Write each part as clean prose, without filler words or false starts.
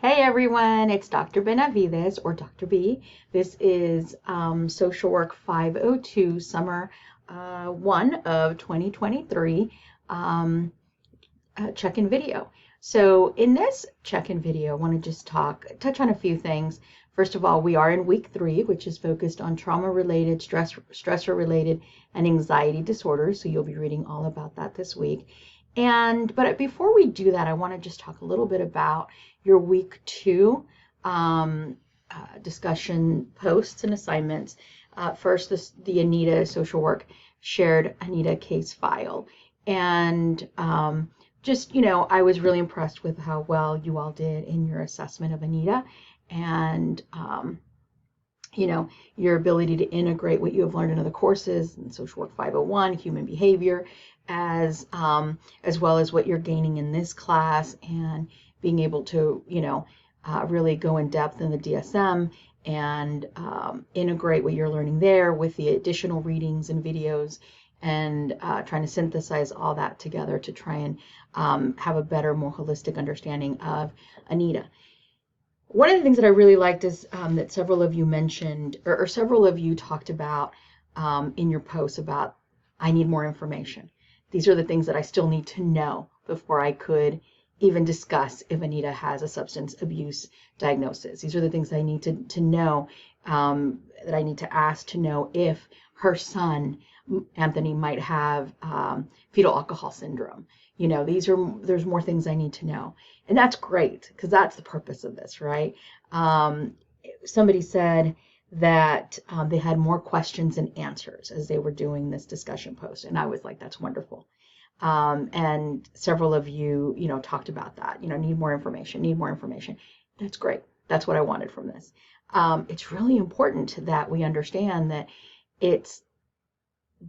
Hey everyone, it's Dr. Benavides or Dr. B. This is Social Work 502 Summer 1 of 2023 um, check-in video. So in this check-in video, I want to just touch on a few things. First of all, we are in week 3, which is focused on trauma-related, stressor-related, and anxiety disorders. So you'll be reading all about that this week. But before we do that, I want to just talk a little bit about your week 2 discussion posts and assignments. First, the Anita social work shared Anita case file. And I was really impressed with how well you all did in your assessment of Anita and, your ability to integrate what you have learned in other courses in Social Work 501, human behavior, as well as what you're gaining in this class and being able to, really go in depth in the DSM and integrate what you're learning there with the additional readings and videos and trying to synthesize all that together to try and have a better, more holistic understanding of Anita. One of the things that I really liked is that several of you mentioned, or several of you talked about in your posts about, I need more information. These are the things that I still need to know before I could even discuss if Anita has a substance abuse diagnosis. These are the things I need to know, that I need to ask to know if her son, Anthony, might have fetal alcohol syndrome. There's more things I need to know. And that's great, because that's the purpose of this, right? Somebody said that they had more questions and answers as they were doing this discussion post. And I was like, that's wonderful. And several of you, talked about that, need more information. That's great. That's what I wanted from this. It's really important that we understand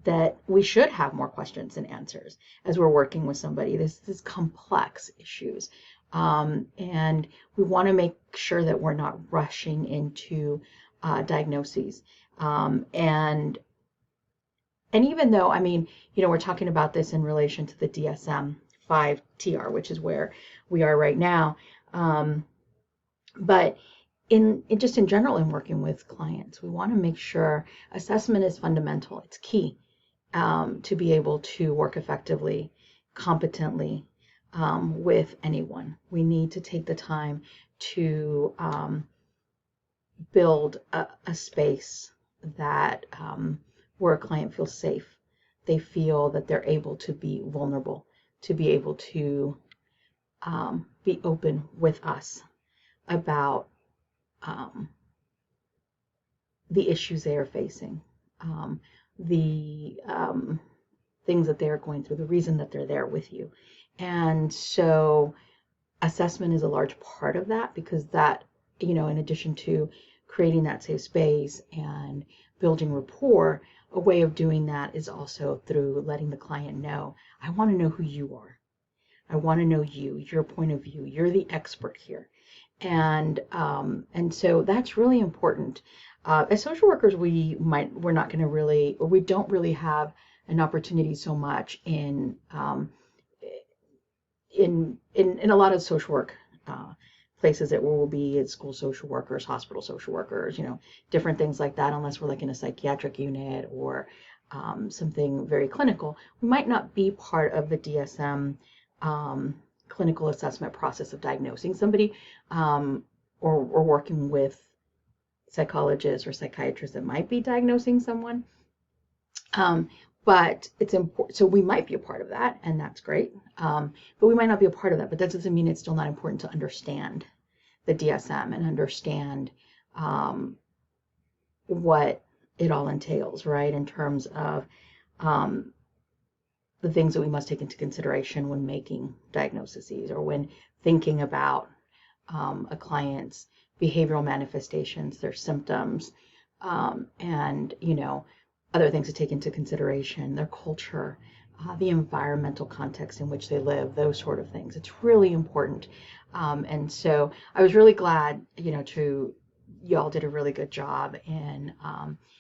that we should have more questions and answers as we're working with somebody. This is complex issues. And we want to make sure that we're not rushing into diagnoses. And even though, we're talking about this in relation to the DSM-5 TR, which is where we are right now. But in general, in working with clients, we want to make sure assessment is fundamental. It's key to be able to work effectively, competently with anyone. We need to take the time to build a space that where a client feels safe. They feel that they're able to be vulnerable, to be able to be open with us about the issues they are facing, the things that they're going through, the reason that they're there with you. And so assessment is a large part of that, because that, in addition to creating that safe space and building rapport, a way of doing that is also through letting the client know, I want to know who you are. I want to know you, your point of view. You're the expert here. And so that's really important. As social workers, we don't really have an opportunity so much in a lot of social work places that will be at school social workers, hospital social workers, different things like that, unless we're like in a psychiatric unit or something very clinical. We might not be part of the DSM clinical assessment process of diagnosing somebody, or working with psychologists or psychiatrists that might be diagnosing someone. But it's important. So we might be a part of that, and that's great. But we might not be a part of that. But that doesn't mean it's still not important to understand the DSM and understand what it all entails, right? In terms of the things that we must take into consideration when making diagnoses or when thinking about a client's behavioral manifestations, their symptoms, and other things to take into consideration, their culture, the environmental context in which they live, those sort of things. It's really important. And so I was really glad, y'all did a really good job in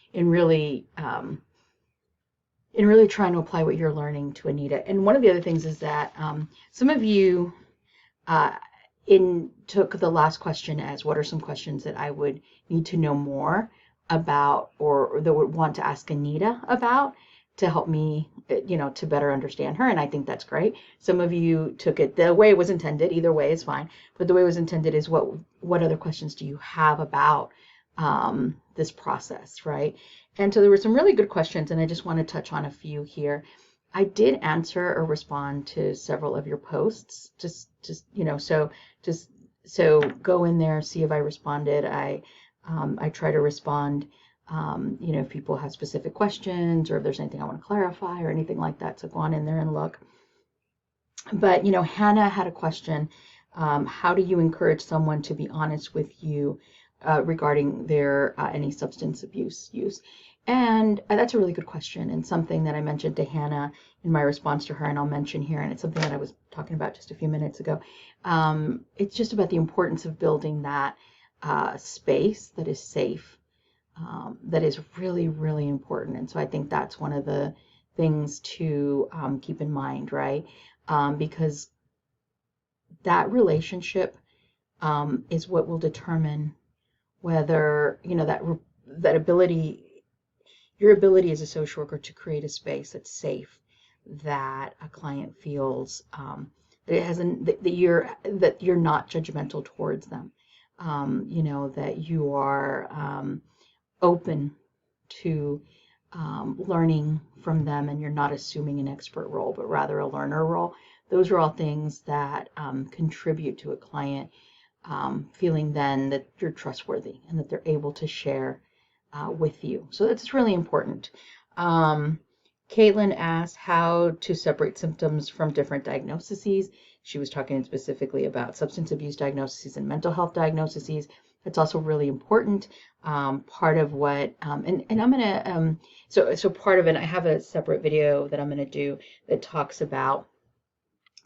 really trying to apply what you're learning to Anita. And one of the other things is that some of you, took the last question as what are some questions that I would need to know more about, or that would want to ask Anita about to help me, to better understand her. And I think that's great. Some of you took it the way it was intended. Either way is fine. But the way it was intended is what other questions do you have about this process, right? And so there were some really good questions, and I just want to touch on a few here. I did answer or respond to several of your posts. So go in there, see if I responded. I try to respond. If people have specific questions or if there's anything I want to clarify or anything like that. So go on in there and look. But Hannah had a question. How do you encourage someone to be honest with you regarding their any substance abuse use? And that's a really good question, and something that I mentioned to Hannah in my response to her, and I'll mention here, and it's something that I was talking about just a few minutes ago. It's just about the importance of building that space that is safe, that is really, really important. And so I think that's one of the things to keep in mind, right? Because that relationship is what will determine whether, that ability, your ability as a social worker to create a space that's safe, that a client feels that it hasn't, that you're not judgmental towards them, that you are open to learning from them, and you're not assuming an expert role, but rather a learner role. Those are all things that contribute to a client feeling then that you're trustworthy and that they're able to share with you. So that's really important. Caitlin asked how to separate symptoms from different diagnoses. She was talking specifically about substance abuse diagnoses and mental health diagnoses. That's also really important. Part of what, and I'm going to, so part of it, I have a separate video that I'm going to do that talks about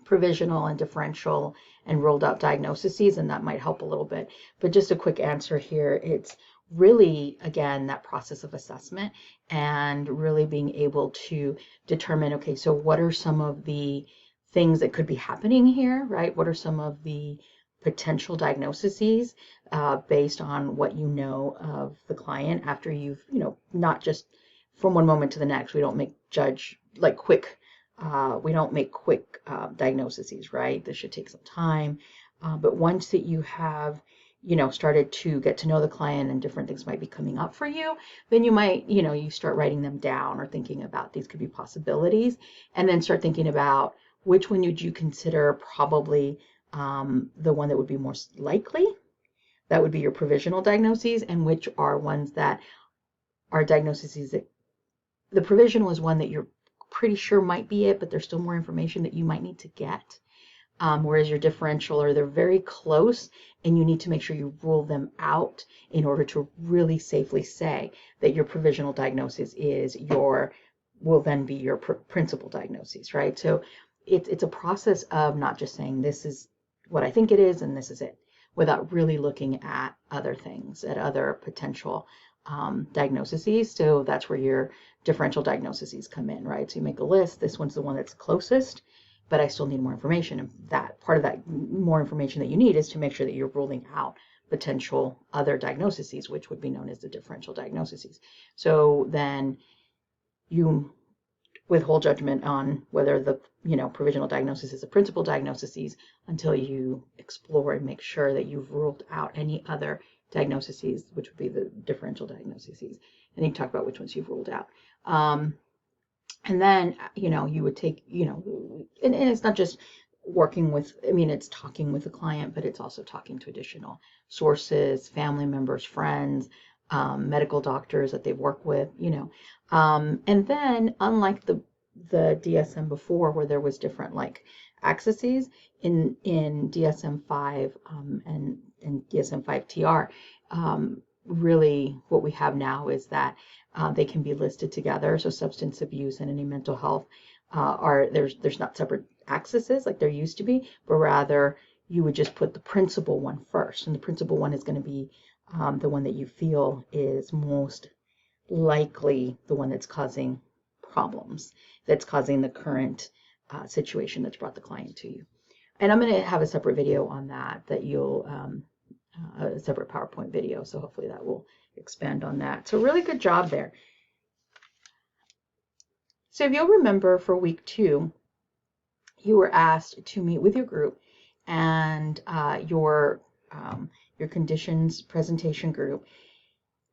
provisional and differential and rolled out diagnoses, and that might help a little bit. But just a quick answer here, it's really, again, that process of assessment and really being able to determine, okay, so what are some of the things that could be happening here, right? What are some of the potential diagnoses based on what you know of the client after you've, not just from one moment to the next. We don't make quick diagnoses, right? This should take some time. But once that you have, started to get to know the client and different things might be coming up for you, then you might, you start writing them down or thinking about these could be possibilities, and then start thinking about which one would you consider probably the one that would be most likely. That would be your provisional diagnoses, and which are ones that are diagnoses that the provisional is one that you're pretty sure might be it, but there's still more information that you might need to get. Whereas your differential, or they're very close, and you need to make sure you rule them out in order to really safely say that your provisional diagnosis will then be your principal diagnosis, right? So it's a process of not just saying this is what I think it is and this is it, without really looking at other things, at other potential diagnoses. So that's where your differential diagnoses come in, right? So you make a list. This one's the one that's closest, but I still need more information. And that part of that more information that you need is to make sure that you're ruling out potential other diagnoses, which would be known as the differential diagnoses. So then you withhold judgment on whether the provisional diagnosis is a principal diagnosis until you explore and make sure that you've ruled out any other diagnoses, which would be the differential diagnoses. And you talk about which ones you've ruled out. And then, you would take, and it's not just working with, it's talking with the client, but it's also talking to additional sources, family members, friends, medical doctors that they've worked with, and then unlike the DSM before, where there was different axes in DSM-5 and DSM-5 TR, really what we have now is that they can be listed together. So substance abuse and any mental health there's not separate axes like there used to be, but rather you would just put the principal one first, and the principal one is going to be the one that you feel is most likely the one that's causing problems, that's causing the current situation that's brought the client to you. And I'm going to have a separate video on that you'll, a separate PowerPoint video. So hopefully that will expand on that. So really good job there. So if you'll remember for week 2, you were asked to meet with your group and your conditions presentation group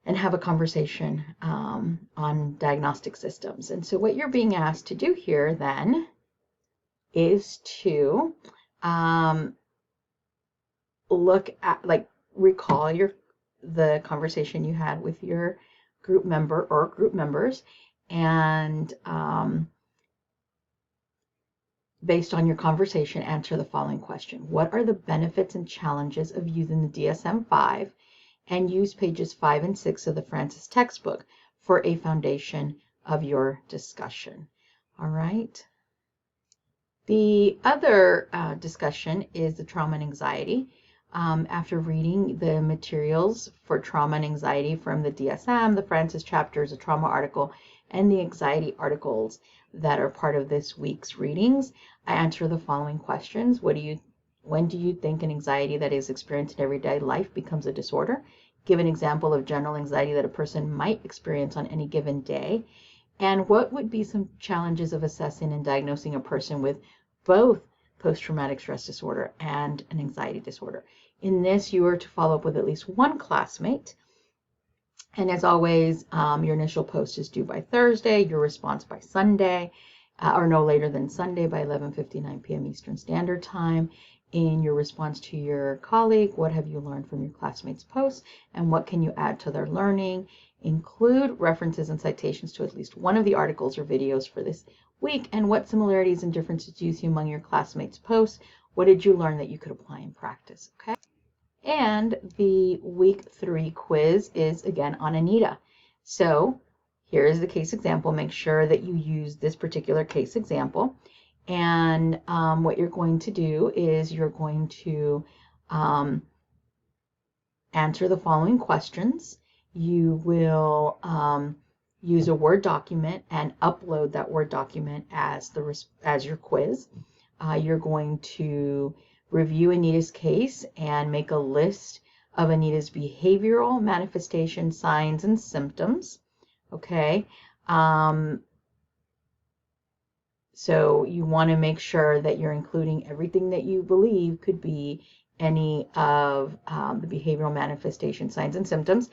and have a conversation on diagnostic systems. And so what you're being asked to do here then is to look at, like, recall the conversation you had with your group member or group members, and based on your conversation, answer the following question. What are the benefits and challenges of using the DSM-5, and use pages 5 and 6 of the Francis textbook for a foundation of your discussion? All right. The other discussion is the trauma and anxiety. After reading the materials for trauma and anxiety from the DSM, the Francis chapters, the trauma article, and the anxiety articles that are part of this week's readings, I answer the following questions. When do you think an anxiety that is experienced in everyday life becomes a disorder? Give an example of general anxiety that a person might experience on any given day. And what would be some challenges of assessing and diagnosing a person with both post-traumatic stress disorder and an anxiety disorder? In this, you are to follow up with at least one classmate. And as always, your initial post is due by Thursday, your response by Sunday, or no later than Sunday by 11:59 p.m. Eastern Standard Time. In your response to your colleague, what have you learned from your classmates' posts, and what can you add to their learning? Include references and citations to at least one of the articles or videos for this week, and what similarities and differences do you see among your classmates' posts? What did you learn that you could apply in practice? Okay. And the week 3 quiz is again on Anita. So here is the case example. Make sure that you use this particular case example. And what you're going to do is you're going to answer the following questions. You will use a Word document and upload that Word document as your quiz. You're going to review Anita's case and make a list of Anita's behavioral manifestation signs and symptoms. Okay. So you want to make sure that you're including everything that you believe could be any of the behavioral manifestation signs and symptoms.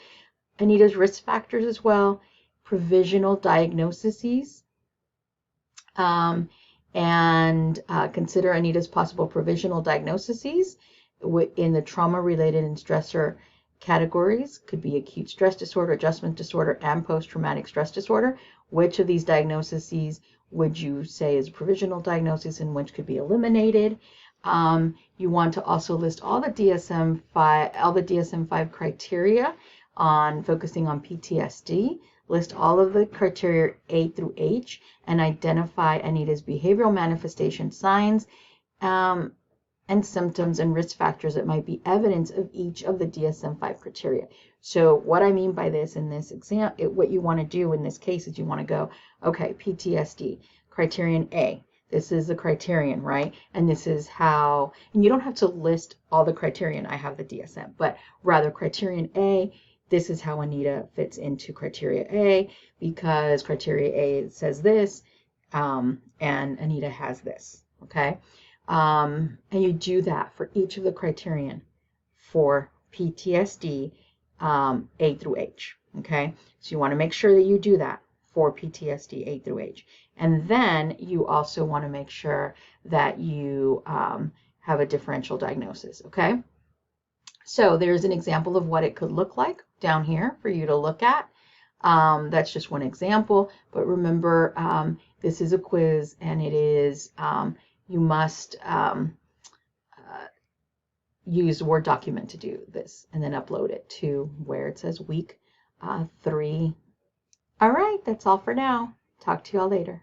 Anita's risk factors as well, provisional diagnoses, and consider Anita's possible provisional diagnoses in the trauma-related and stressor categories. Could be acute stress disorder, adjustment disorder, and post-traumatic stress disorder. Which of these diagnoses would you say is a provisional diagnosis and which could be eliminated? You want to also list all the DSM-5 criteria on focusing on PTSD. List all of the criteria A through H and identify Anita's behavioral manifestation signs and symptoms and risk factors that might be evidence of each of the DSM-5 criteria. So what I mean by this in this example, what you want to do in this case is you want to go, okay, PTSD, criterion A. This is the criterion, right? And this is how, and you don't have to list all the criterion. I have the DSM, but rather criterion A, this is how Anita fits into criteria A, because criteria A says this, and Anita has this, okay? And you do that for each of the criterion for PTSD, A through H, okay? So you want to make sure that you do that for PTSD, A through H. And then you also want to make sure that you have a differential diagnosis, okay? So there's an example of what it could look like down here for you to look at. That's just one example, but remember, this is a quiz, and it is, you must use a Word document to do this, and then upload it to where it says week 3. All right, that's all for now. Talk to y'all later.